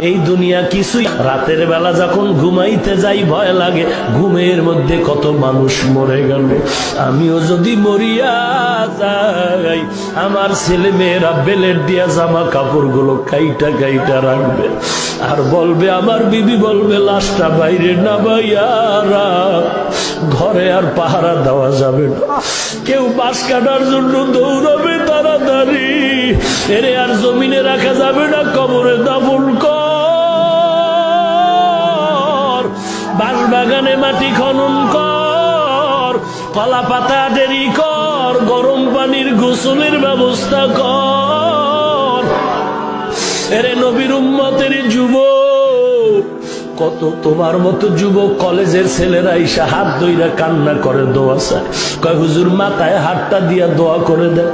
এই দুনিয়া কিছুই। রাতের বেলা যখন ঘুমাইতে যাই ভয় লাগে, ঘুমের মধ্যে কত মানুষ মরে গেল। আমিও যদি মরিয়া যাই, আমার ছেলে মেয়েরা বেলের দিয়া জামা কাপড়গুলো কাইটা কাইটা রাখবে, আর বলবে, আমার বিবি বলবে, লাশটা বাইরে না বাইয়ারা, ঘরে আর পাহারা দেওয়া যাবে না। কেউ বাঁশ কাটার জন্য দৌড়াবে তাড়াতাড়ি, এরে আর জমিনে রাখা যাবে না, কবরে দাফন কর, বাঁশ বাগানে মাটি খনন কর, কলা পাতা দেরি কর, গরম পানির গোসলের ব্যবস্থা কর। এরে নবীর উম্মতের যুবক, কত তোমার মতো যুবক কলেজের ছেলেরা এসে হাত ধইরা কান্না করে দোয়া চায়, কয় হুজুর মাথায় হাতটা দিয়া দোয়া করে দেন।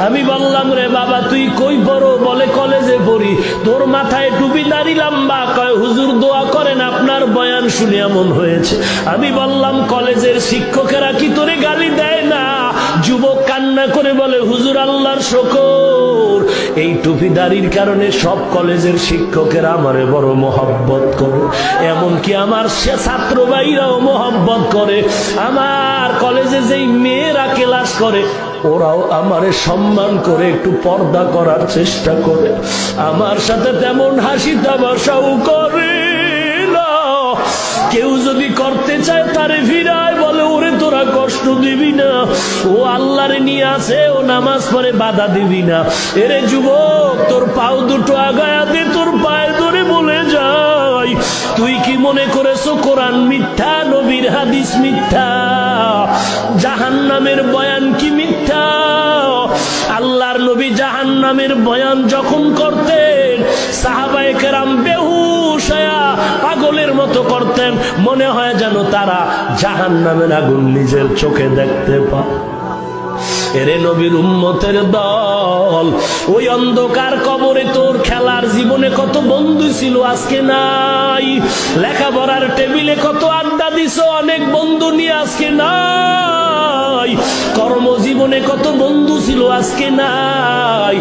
আমি বললাম, রে বাবা তুই কই পড়ো? বলে কলেজে পড়ি। তোর মাথায় টুপি দাড়ি লম্বা, কয় হুজুর দোয়া করেন, আপনার বয়ান শুনে এমন হয়েছে। আমি বললাম, কলেজের শিক্ষকেরা কি তোরে গালি দেয় না? যুবক কান্না করে বলে, হুজুর আল্লাহর শুকর, এই টুপি দাড়ির কারণে সব কলেজের শিক্ষকেরা আমারে বড় মহব্বত করে, এমনকি আমার ছাত্র ভাইরাও মহব্বত করে। আমার কলেজে যেই মেয়েরা ক্লাস করে ওরাও আমারে সম্মান করে, একটু পর্দা করার চেষ্টা করে, আমার সাথে তেমন হাসি তামাশাও করে না। কেউ যদি করতে চায় তারে ফিরায়, বলে ওরে তোরা কষ্ট দিবি না, ও আল্লাহরে নিয়ে আছে, ও নামাজ পড়ে, বাধা দিবি না। এরে যুবক, তোর পাও দুটো আগায়া দে, তোর পায়ে ধরে বলে যাই, তুই কি মনে করেছো কোরআন মিথ্যা, নবীর হাদিস মিথ্যা, জাহান্নামের বয়ান কি মিথ্যা? আল্লাহর নবী জাহান্নামের বয়ান যখন করতেন, সাহাবায়ে কেরাম বেহুশ হয়া পাগলের মতো করতেন, মনে হয় যেন তারা জাহান্নামের আগুন নিজের চোখে দেখতে পায়। এরে নবীর উম্মতের দল, ওই অন্ধকার কবরে তোর খেলার জীবনে কত বন্ধু ছিল, আজকে নাই। লেখাপড়ার টেবিলে কত আড্ডা দিছ অনেক বন্ধু নিয়ে, আজকে নাই। কর্মজীবনে কত বন্ধু ছিল, আজকে নাই।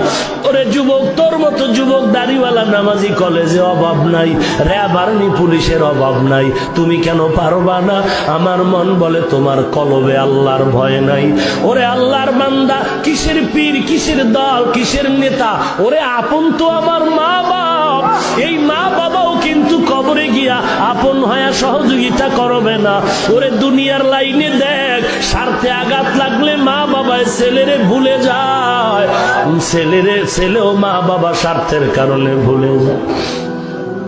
ওরে যুবক, তোর মতো যুবক দাড়িওয়ালা নামাজি কলেজে অভাব নাই, র্যাব আর্মি পুলিশের অভাব নাই, তুমি কেন পারবা না? আমার মন বলে তোমার কলবে আল্লাহর ভয় নাই। ওরে আল্লাহর বান্দা, কিসের পীর, কিসের দল, কিসের নেতা? ওরে আপন তো আমার মা বাপ, এই মা বাবাও কিন্তু কবরে গিয়া আপন হয়ে সহযোগিতা করবে না। ওরে দুনিয়ার লাইনে দেখ, স্বার্থে আঘাত লাগলে মা বাবায় ছেলেরে ভুলে যায়, ছেলেও মা বাবা স্বার্থের কারণে ভুলে যায়।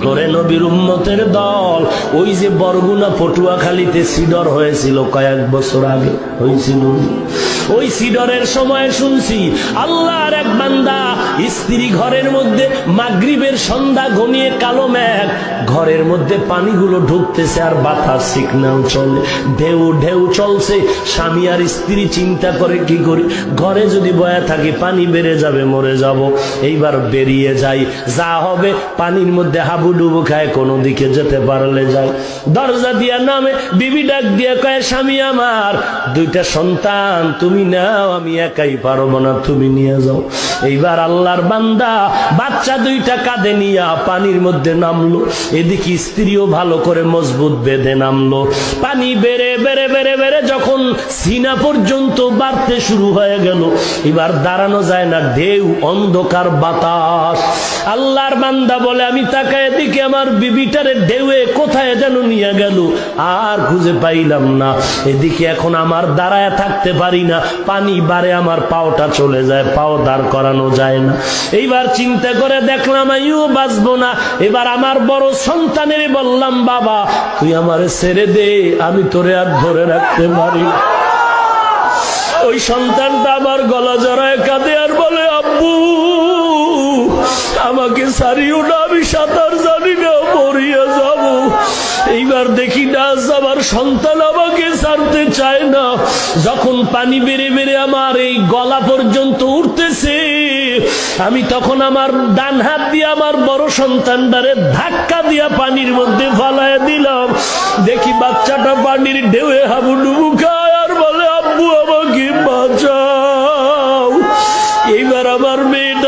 ওরে নবীর উম্মতের দল, ওই যে বরগুনা পটুয়াখালীতে সিডর হয়েছিল কয়েক বছর আগে, হয়েছিল, ওই সিডরের সময় শুনছি আল্লাহর এক বান্দা, স্ত্রী ঘরের মধ্যে, মাগরিবের সন্ধ্যা ঘনিয়ে কালো মেঘ, ঘরের মধ্যে পানিগুলো ঢুকতেছে আর বাতাস সিগন্যাল চলে, ঢেউ ঢেউ চলছে। স্বামী আর স্ত্রী চিন্তা করে, কি করি, ঘরে যদি বয়া থাকি পানি বেড়ে যাবে, মরে যাব, এইবার বেরিয়ে যাই, যা হবে পানির মধ্যে হাবুডুবু খায়, কোনো দিকে যেতে পারলে যাই। দরজা দিয়া নামে, বিবি ডাক দিয়া কয়, স্বামী আমার দুইটা সন্তান তুমি নাও, আমি একাই পারবো না, তুমি নিয়ে যাও। এইবার আল্লাহর বান্দা বাচ্চা দুইটা কাঁধে নিয়া পানির মধ্যে নামলো, এদিকে স্ত্রীও ভালো করে মজবুত বেঁধে নামলো। পানি বেড়ে বেড়ে বেড়ে বেড়ে যখন সিনা পর্যন্ত বাড়তে শুরু হয়ে গেল, এবার দাঁড়ানো যায় না, ঢেউ, অন্ধকার, বাতাস। আল্লাহর বান্দা বলে, আমি তাকায় এদিকে, আমার বিবিটারে ঢেউয়ে কোথায় যেন নিয়ে গেল, আর খুঁজে পাইলাম না। এদিকে এখন আমার দাঁড়ায় থাকতে পারি না, পানি বাড়ে, আমার পাওটা চলে যায়, পাও দাঁড় করানো যায় না। এইবার চিন্তা করে দেখলাম আমিও বাঁচবো না। এবার আমার বড় সন্তানের বললাম, বাবা তুই আমারে ছেড়ে দে, আমি তোরে আর ধরে রাখতে পারি না। ওই সন্তানটা আমার গলা জড়ায় কাঁদে আর বলে, আব্বু আমাকে ছাড়িও না, আমি সাঁতার জানি না, মরিয়া যাব। এইবার দেখি না আমার সন্তান আমাকে ছাড়তে চায় না। যখন পানি বেড়ে বেড়ে আমার এই গলা পর্যন্ত উঠতেছে, আমি তখন আমার ডান হাত দিয়ে আমার বড় সন্তানটারে ধাক্কা দিয়া পানির মধ্যে ফালায় দিলাম। দেখি বাচ্চাটা পানির ঢেউয়ে হাবুডুবু খায় আর বলে, আব্বু আমাকে বাঁচাও। এইবার আমার মেয়েটা